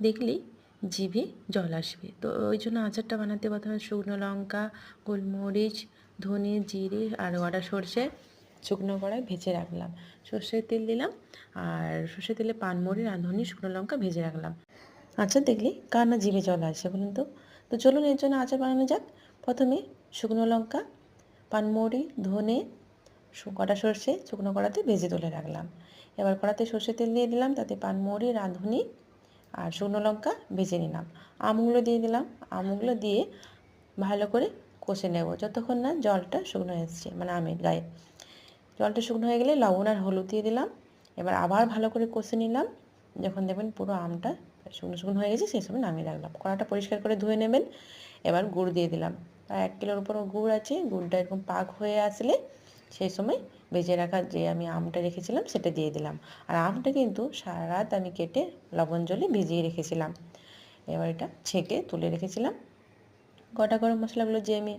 দেখলেই জিভে জল আসবে। তো ওই জন্য আচারটা বানাতে প্রথমে শুকনো লঙ্কা, গোলমরিচ, ধনে, জিরে আর গোটা সরষে শুকনো কড়ায় ভেজে রাখলাম। সর্ষের তেল দিলাম আর সর্ষের তেলে পানমরি, রাঁধুনি, শুকনো লঙ্কা ভেজে রাখলাম। আচার দেখলে কার না জিভে জল আসে বলুন তো? তো চলুন এর জন্য আচার বানানো যাক। প্রথমে শুকনো লঙ্কা, পানমরি, ধনে, কটা সর্ষে শুকনো কড়াতে ভেজে তুলে রাখলাম। এবার কড়াতে সর্ষের তেল দিয়ে দিলাম, তাতে পানমরি, রাঁধুনি আর শুকনো লঙ্কা ভেজে নিলাম। আমগুলো দিয়ে দিলাম। আমগুলো দিয়ে ভালো করে কষে নেব যতক্ষণ না জলটা শুকনো এসছে, মানে আমের গায়ে। জলটা শুকনো হয়ে গেলে লবণ আর হলুদ দিয়ে দিলাম। এবার আবার ভালো করে কষে নিলাম। যখন দেখবেন পুরো আমটা শুকনো শুকনো হয়ে গেছে সেই সময় নামিয়ে রাখলাম। কড়াটা পরিষ্কার করে ধুয়ে নেবেন। এবার গুড় দিয়ে দিলাম। প্রায় 1 কিলোর উপর গুড় আছে। গুড়টা এরকম পাক হয়ে আসলে সেই সময় ভেজে রাখা যে আমি আমটা রেখেছিলাম সেটা দিয়ে দিলাম। আর আমটা কিন্তু সারা রাত আমি কেটে লবণ জলে ভিজিয়ে রেখেছিলাম। এবার এটা ছেঁকে তুলে রেখেছিলাম। গোটা গরম মশলাগুলো যে আমি